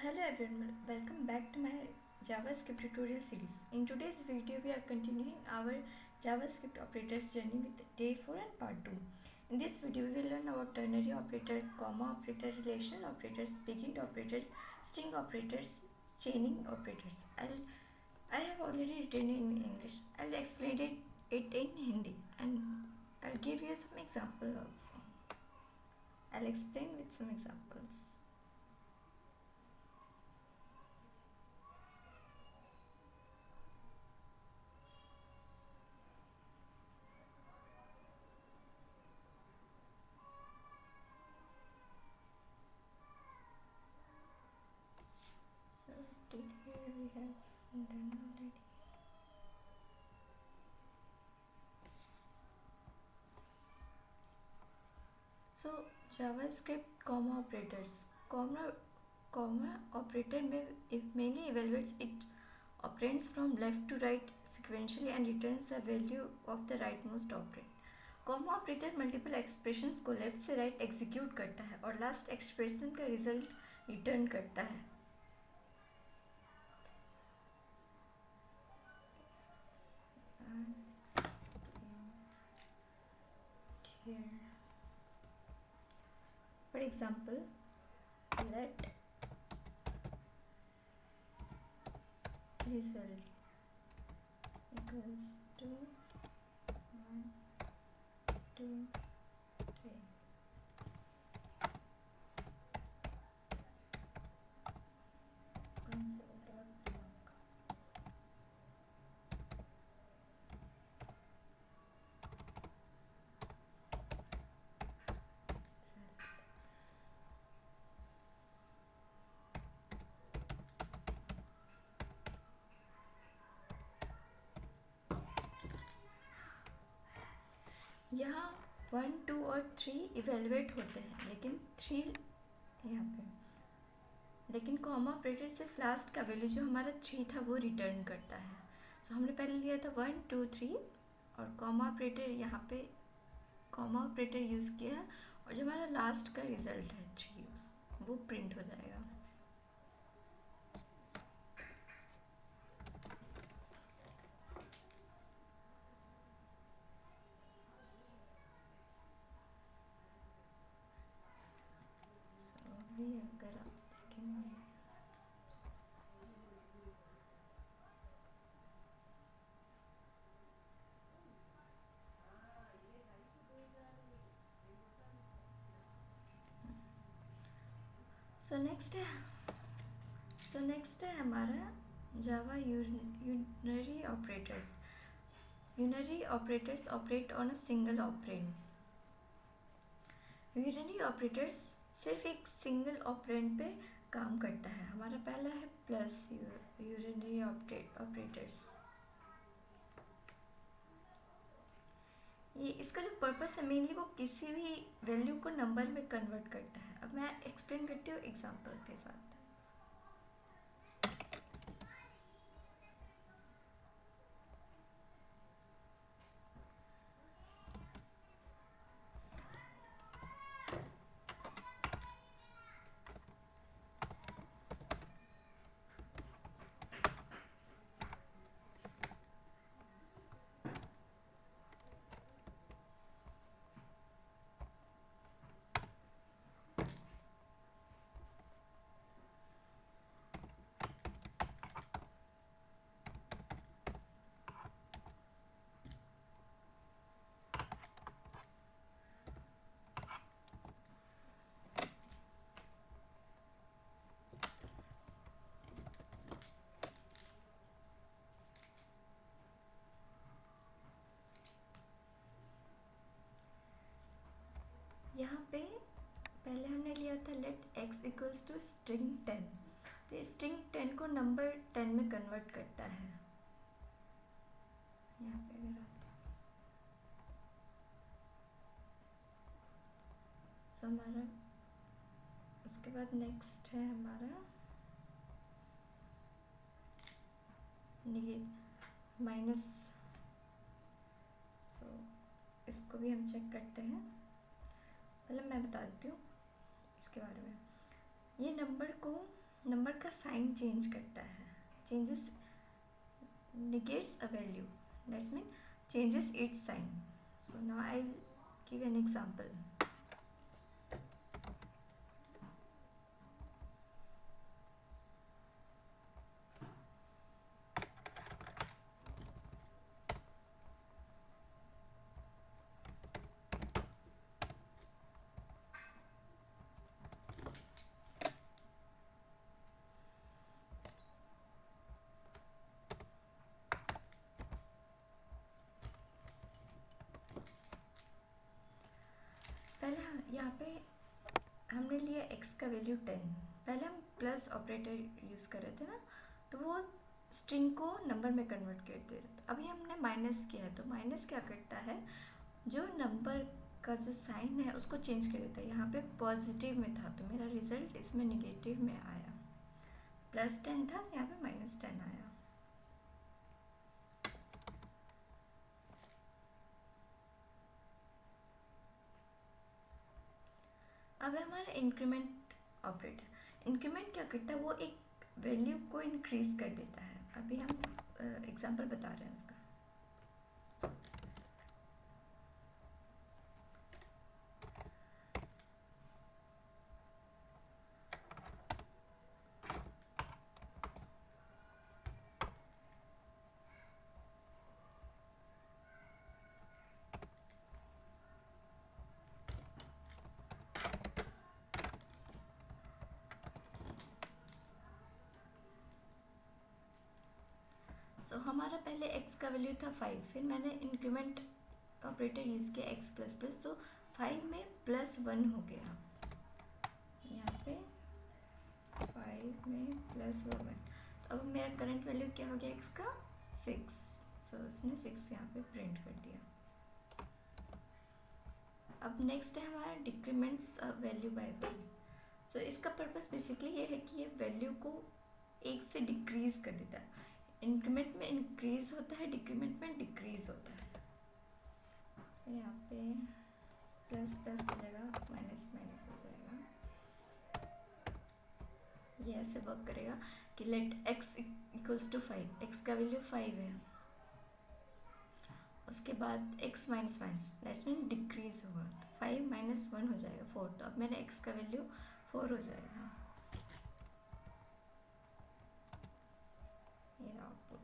Hello everyone, welcome back to my JavaScript tutorial series. In today's video, we are continuing our JavaScript operators journey with day 4 and part 2. In this video, we will learn about ternary operator, comma operator, relational operators, begin operators, string operators, chaining operators. I have already written in English. I'll explain it in Hindi and I'll give you some examples also. I'll explain with some examples. Till here we have done already. So JavaScript comma operators. Comma operator mainly evaluates its operands from left to right sequentially and returns the value of the rightmost operand. Comma operator multiple expressions को left से right execute करता है और last expression का result return करता है. Here, for example, let result equals to 1, 2, 3. यहाँ 1, 2 और 3 इवेलुएट होते हैं, लेकिन 3 यहाँ पे, लेकिन कॉमा ऑपरेटर सिर्फ लास्ट का वैल्यू जो हमारा 3 था वो रिटर्न करता है. सो हमने पहले लिया था 1, 2, 3 और कॉमा ऑपरेटर यहाँ पे कॉमा ऑपरेटर यूज़ किया और जो हमारा लास्ट का रिजल्ट है 3 वो प्रिंट हो जाएगा. अभी अगर आप देखेंगे सो नेक्स्ट है हमारा Java unary operators. Unary operators operate on a single operand. Unary operators सिर्फ एक सिंगल ऑपरेंड पे काम करता है. हमारा पहला है प्लस यूनरी ऑपरेटर्स. ये इसका जो पर्पस है मेनली वो किसी भी वैल्यू को नंबर में कन्वर्ट करता है. अब मैं एक्सप्लेन करती हूँ एग्जांपल के साथ. यहाँ पे पहले हमने लिया था let x equals to string 10. तो स्ट्रिंग 10 को नंबर 10 में कन्वर्ट करता है. यहाँ पे अगर सो हमारा उसके बाद नेक्स्ट है हमारा माइनस. सो इसको भी हम चेक करते हैं. पहले मैं बता देती हूँ इसके बारे में. ये नंबर को नंबर का साइन चेंज करता है, changes negates a value, that's mean changes its sign. So now I'll give an example. पहले यहाँ पे हमने लिया x का वैल्यू 10, पहले हम प्लस ऑपरेटर यूज़ कर रहे थे ना, तो वो स्ट्रिंग को नंबर में कन्वर्ट कर दे रहे थे। अभी हमने माइनस किया है, तो माइनस क्या करता है, जो नंबर का जो साइन है उसको चेंज कर देता है। यहाँ पे पॉजिटिव में था तो मेरा रिजल्ट इसमें निगेटिव में आया, +10 था यहाँ पे -10 आया। अब है हमारा इंक्रीमेंट ऑपरेटर। इंक्रीमेंट क्या करता है, वो एक वैल्यू को इंक्रीज कर देता है। अभी हम एग्जांपल बता रहे हैं उसका। हमारा पहले x का वैल्यू था 5, फिर मैंने इंक्रीमेंट ऑपरेटर यूज़ किया x प्लस प्लस, तो 5 में +1 हो गया। यहाँ पे 5 में +1, तो अब मेरा करंट वैल्यू क्या हो गया x का 6, सो उसने 6 यहाँ पे प्रिंट कर दिया। अब नेक्स्ट है हमारा डिक्रीमेंट्स वैल्यू बाय वैल्यू। सो इसका पर्पस बेसिकली ये है कि ये वैल्यू को एक से डिक्रीज कर देता है। इंक्रीमेंट में इंक्रीज होता है, डिक्रीमेंट में डिक्रीज होता है। तो यहाँ पे प्लस प्लस हो जाएगा, माइनस माइनस हो जाएगा। ये ऐसे वर्क करेगा कि let x equals to 5, x का वैल्यू 5 है, उसके बाद x minus minus that's mean decrease होगा, तो 5 - 1 हो जाएगा 4, तो अब मेरा x का वैल्यू 4 हो जाएगा। ये output.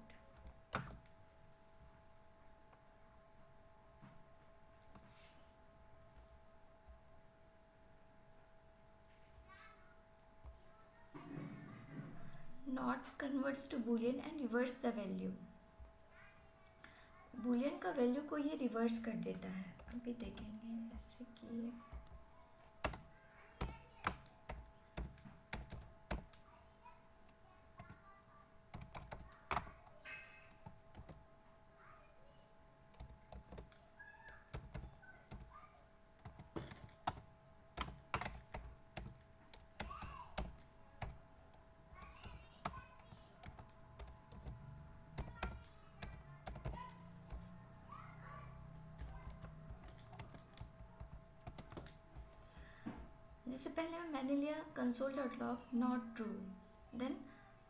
Not converts to Boolean and reverse the value. Boolean का वैल्यू को ये रिवर्स कर देता है। अभी देखेंगे जैसे कि जैसे पहले मैंने लिया console.log not true, then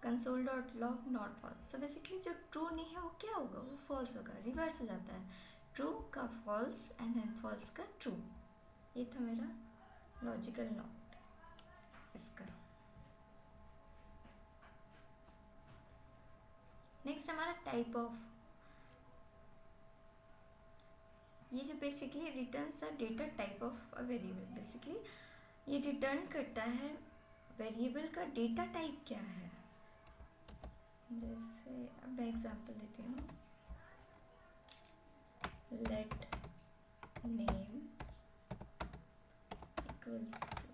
console.log not false. So basically जो ट्रू नहीं है वो क्या होगा, वो फॉल्स होगा, रिवर्स हो जाता है, ट्रू का फॉल्स एंड देन फॉल्स का ट्रू। ये था मेरा लॉजिकल नॉट इसका। नेक्स्ट हमारा टाइप ऑफ, ये जो basically returns the data type of a variable. Basically ये रिटर्न करता है वेरिएबल का डेटा टाइप क्या है। जैसे अब मैं एग्जांपल देती हूँ, let name equals to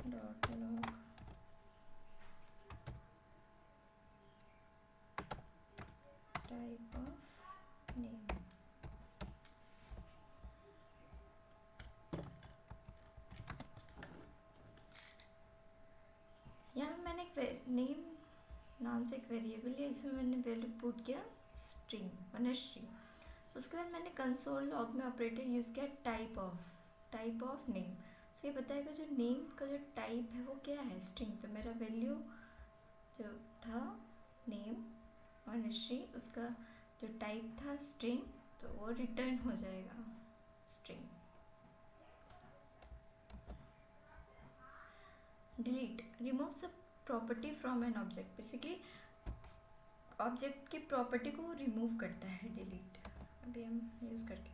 console.log type of name. यहाँ मैंने एक नेम नाम से एक वेरिएबल है, इसमें मैंने वैल्यू पुट किया स्ट्रिंग, स्ट्रिंग। सो उसके बाद मैंने कंसोल लॉग में ऑपरेटर यूज़ किया टाइप ऑफ नेम। सो ये बताएगा जो नेम का जो टाइप है वो क्या है, स्ट्रिंग। तो मेरा वैल्यू जो था नेम वनश्री, उसका जो टाइप था स्ट्रिंग, तो वो रिटर्न हो जाएगा string. Delete removes a property from an object, basically object की प्रॉपर्टी को वो रिमूव करता है डिलीट। अभी हम यूज़ करके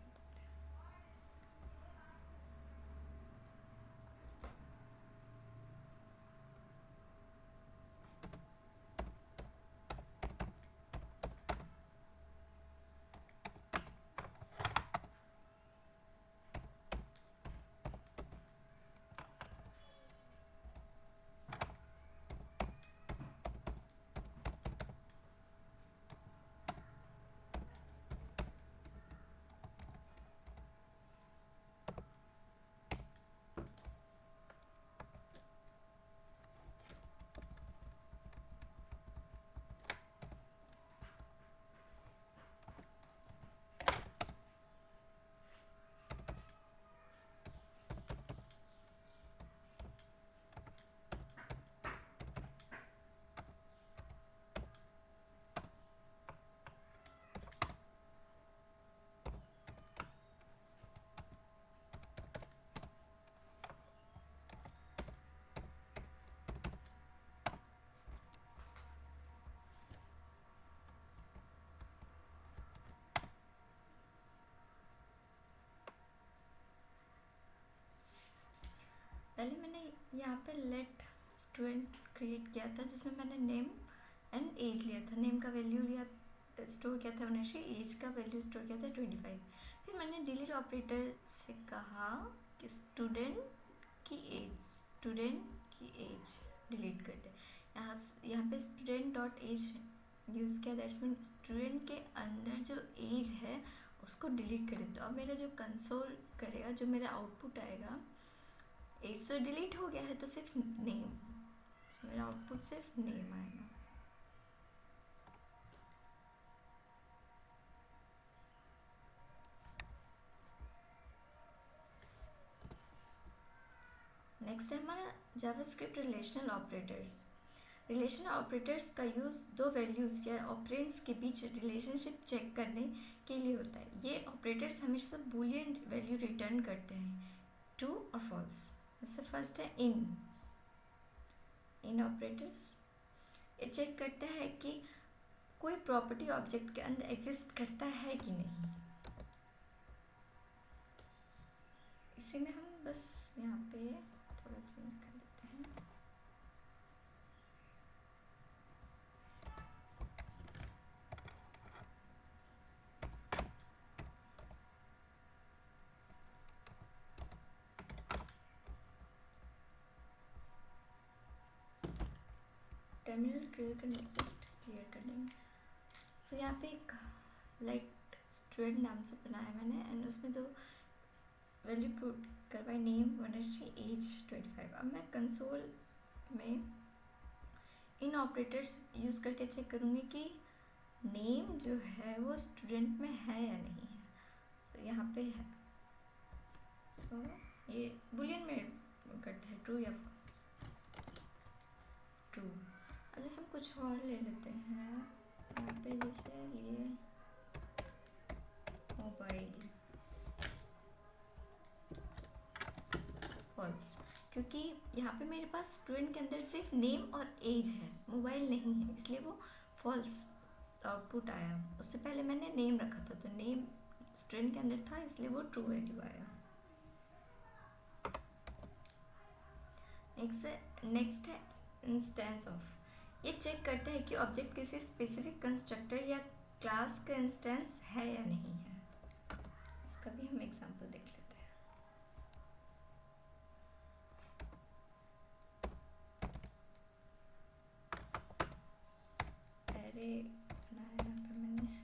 पहले मैंने यहाँ पे लेट स्टूडेंट क्रिएट किया था, जिसमें मैंने नेम एंड एज लिया था। नेम का वैल्यू लिया स्टोर किया था वनश्री, एज का वैल्यू स्टोर किया था 25। फिर मैंने डिलीट ऑपरेटर से कहा कि स्टूडेंट की एज डिलीट कर दे। यहाँ पे स्टूडेंट डॉट एज यूज़ किया, दैट्स मीन स्टूडेंट के अंदर जो एज है उसको डिलीट कर दे। तो अब मेरा जो कंसोल करेगा, जो मेरा आउटपुट आएगा, एज तो डिलीट हो गया है तो सिर्फ नेम, तो मेरा आउटपुट सिर्फ नेम आएगा। नेक्स्ट है हमारा JavaScript relational operators. Relational operators का यूज़ दो वैल्यूज़ या ऑपरेंड्स के बीच रिलेशनशिप चेक करने के लिए होता है। ये ऑपरेटर्स हमेशा बूलियन वैल्यू रिटर्न करते हैं, ट्रू और फॉल्स। जैसे फर्स्ट है इन ऑपरेटर्स, ये चेक करता है कि कोई प्रॉपर्टी ऑब्जेक्ट के अंदर एग्जिस्ट करता है कि नहीं। इसी में हम बस यहाँ पे थोड़ा चेंज कर देते हैं। टर्मिनल क्लियर कर देंगे। सो यहाँ पे एक लाइट स्टूडेंट नाम से बनाया मैंने, एंड उसमें दो वैल्यू पुट करवाई, नेम वनश्री, एज 25। अब मैं कंसोल में इन ऑपरेटर्स यूज़ करके चेक करूँगी कि नेम जो है वो स्टूडेंट में है या नहीं है। तो यहाँ पे है, सो ये बुलियन में करता है ट्रू या फॉल्स। ट्रू। अब जैसे हम कुछ और ले लेते हैं, यहाँ पे जैसे लिए मोबाइल, फॉल्स, क्योंकि यहाँ पे मेरे पास स्टूडेंट के अंदर सिर्फ नेम और एज है, मोबाइल नहीं है, इसलिए वो फॉल्स आउटपुट आया। उससे पहले मैंने नेम रखा था, तो नेम स्टूडेंट के अंदर था, इसलिए वो ट्रू वैल्यू आया। नेक्स्ट है इंस्टेंस ऑफ। ये चेक करता है कि ऑब्जेक्ट किसी स्पेसिफिक कंस्ट्रक्टर या क्लास का इंस्टेंस है या नहीं है। इसका भी हम एग्जांपल देख लेते हैं। अरे बनाया यहाँ पे मैंने,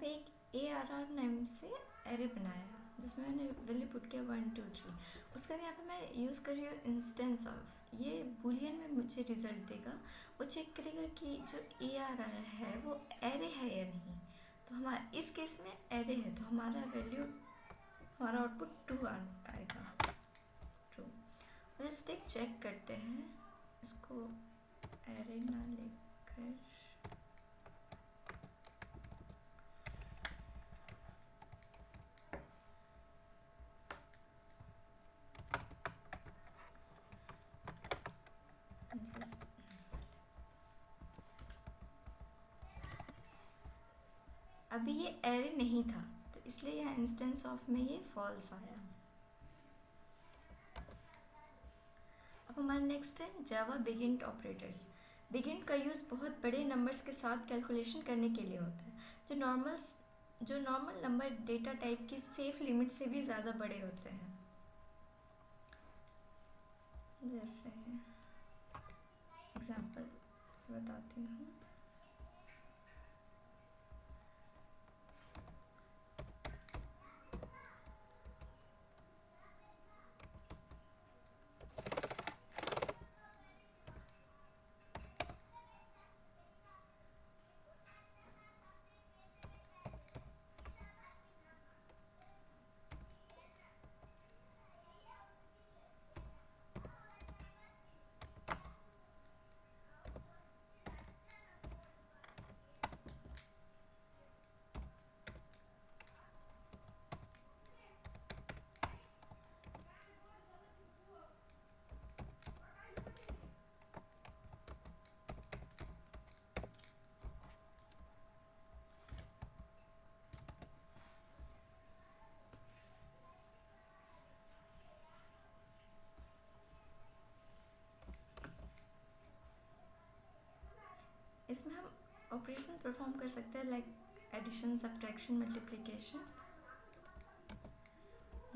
पे एक ARR नेम से एरे बनाया जिसमें मैंने वैल्यू पुट किया 1 2 3। उसका यहाँ पे मैं यूज़ कर रही हूँ इंस्टेंस ऑफ। ये बूलियन में मुझे रिजल्ट देगा, वो चेक करेगा कि जो ARR है वो एरे है या नहीं। तो हमारा इस केस में एरे है, तो हमारा वैल्यू, हमारा आउटपुट 2 आएगा, ट्रू। जस्ट एक चेक करते हैं इसको एरे ना लेकर। अभी ये एरे नहीं था तो इसलिए यहाँ इंस्टेंस ऑफ में ये फॉल्स आया। अब हमारा नेक्स्ट है जावा बिगिन ऑपरेटर्स। बिगिन का यूज़ बहुत बड़े नंबर्स के साथ कैलकुलेशन करने के लिए होता है, जो नॉर्मल नंबर डेटा टाइप की सेफ लिमिट से भी ज़्यादा बड़े होते हैं। जैसे एग्जांपल से बताती हूँ। इसमें हम ऑपरेशन परफॉर्म कर सकते हैं लाइक एडिशन, सब्ट्रैक्शन, मल्टीप्लिकेशन।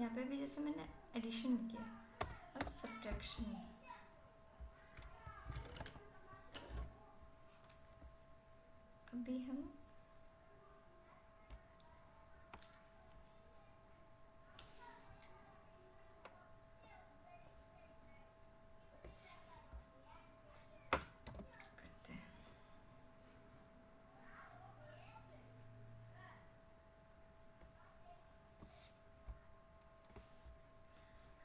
यहाँ पे भी जैसे मैंने एडिशन किया, अब सब्ट्रैक्शन। अभी हम करते हैं।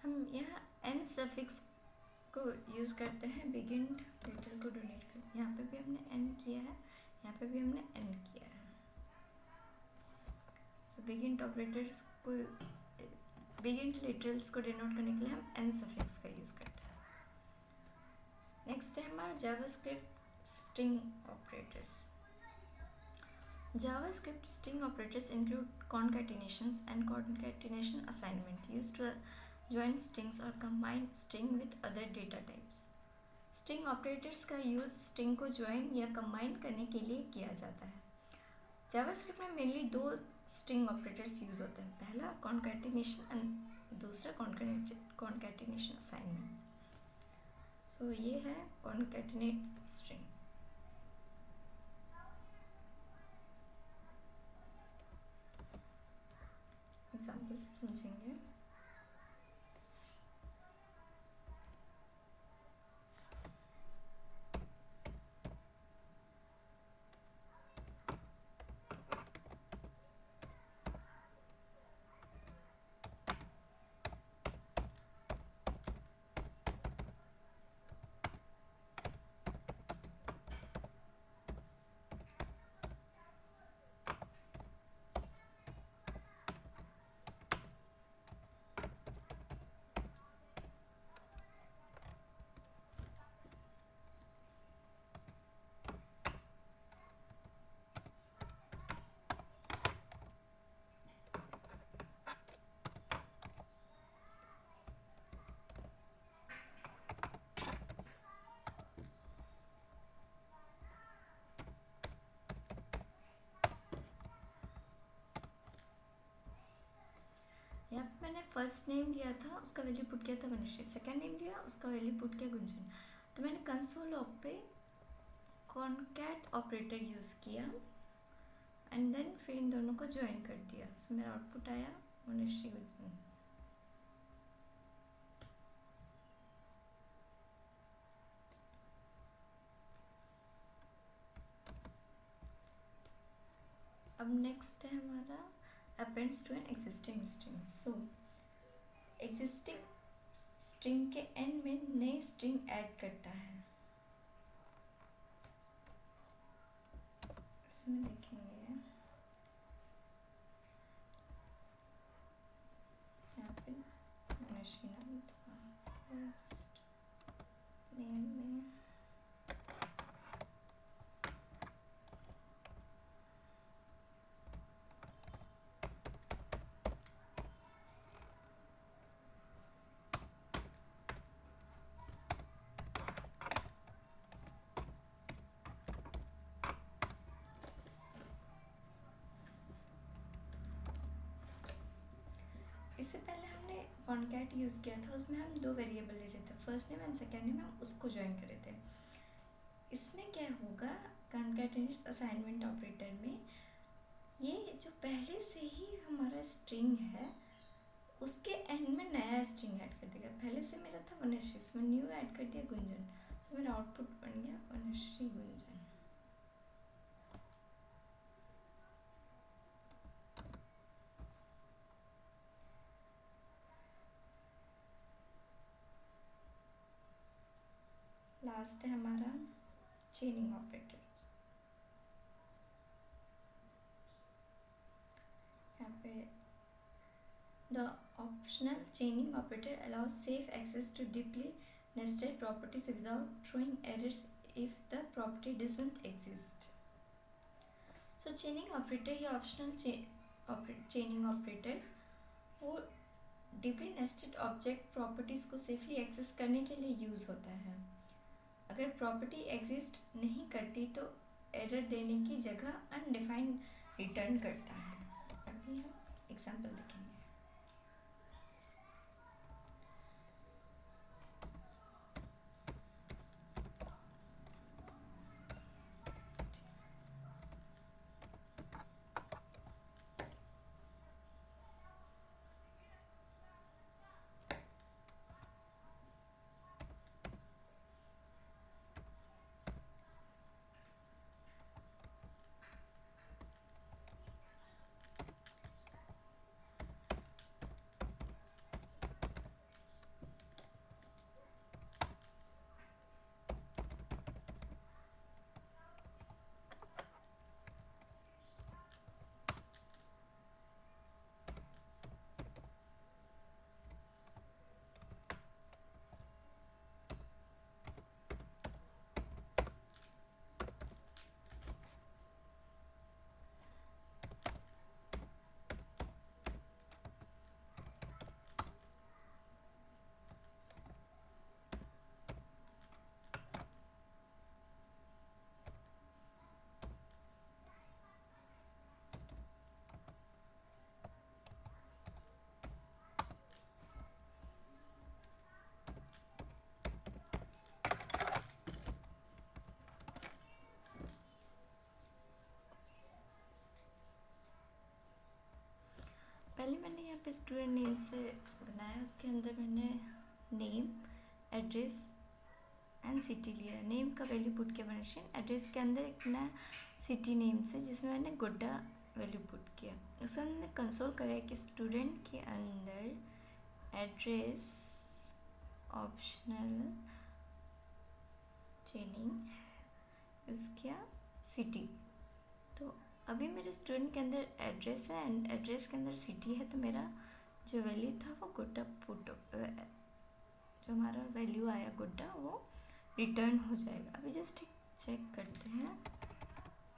हम यहाँ एन सफिक्स को यूज़ करते हैं बिगिन लेटर को डोनेट कर। यहाँ पे भी हमने एन किया है, यहाँ पे भी हमने एन किया है। सो बिगिन ऑपरेटर्स को, बिगिन लिटरल्स को डिनोट करने के लिए हम एन सफिक्स का यूज़ करते हैं। नेक्स्ट है हमारा JavaScript string operators. JavaScript string operators include concatenations and concatenation assignment used to join strings or combine string with other data types. String operators का यूज string को join या combine करने के लिए किया जाता है। JavaScript में मेनली 2 string operators यूज होते हैं, पहला concatenation and दूसरा concatenation assignment। So ये है concatenate string। एग्जाम्पल से समझेंगे। यहाँ पे मैंने फर्स्ट नेम लिया था, उसका वैल्यू पुट किया था वनश्री। सेकंड नेम लिया, उसका वैल्यू पुट किया गुंजन। तो मैंने कंसोल लॉग पे कॉनकैट ऑपरेटर यूज़ किया एंड देन फिर इन दोनों को ज्वाइन कर दिया। सो मेरा आउटपुट आया मनश्री गुंजन। अब नेक्स्ट है हमारा appends to an existing string. So existing string के एंड में नई स्ट्रिंग ऐड करता है। इसमें देखेंगे यहाँ पे मनश्री नाम था फर्स्ट नेम में। इससे पहले हमने कॉनकैट यूज़ किया था, उसमें हम दो वेरिएबल ले रहे थे, first name and second name, हम उसको ज्वाइन कर रहे थे। इसमें क्या होगा, कॉनकैटेनेट असाइनमेंट ऑपरेटर में ये जो पहले से ही हमारा स्ट्रिंग है उसके एंड में नया स्ट्रिंग ऐड कर देगा। पहले से मेरा था वनश्री, उसमें न्यू ऐड कर दिया गुंजन, तो मेरा आउटपुट बन गया वनश्री गुंजन। लास्ट है हमारा चेनिंग ऑपरेटर। यहाँ पे the optional chaining operator allows safe access to deeply nested properties without throwing errors if the property doesn't exist. So chaining operator या optional chaining operator वो deeply nested object properties को safely access करने के लिए use होता है। अगर property exist नहीं करती तो एरर देने की जगह अनडिफाइंड रिटर्न करता है। अभी हम एग्जांपल देखेंगे। पहले मैंने यहाँ पे स्टूडेंट नेम से बनाया, उसके अंदर मैंने नेम, एड्रेस एंड सिटी लिया। नेम का वैल्यू पुट किया वनश्री, एड्रेस के अंदर एक नया सिटी नेम से जिसमें मैंने गोड्डा वैल्यू पुट किया। उसमें मैंने कंसोल कराया कि स्टूडेंट के अंदर एड्रेस ऑप्शनल चेनिंग यूज़ किया सिटी। तो अभी मेरे स्टूडेंट के अंदर एड्रेस है एंड एड्रेस के अंदर सिटी है, तो मेरा जो वैल्यू था वो गोड्डा पुट, जो हमारा वैल्यू आया गोड्डा वो रिटर्न हो जाएगा। अभी जस्ट चेक करते हैं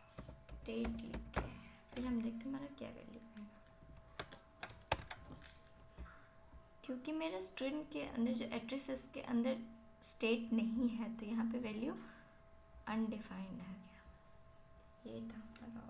स्टेट लिख के, फिर हम देखते हैं हमारा क्या वैल्यू है। क्योंकि मेरा स्टूडेंट के अंदर जो एड्रेस है उसके अंदर स्टेट नहीं है, तो यहाँ पे वैल्यू अनडिफाइंड आ गया। ये था हमारा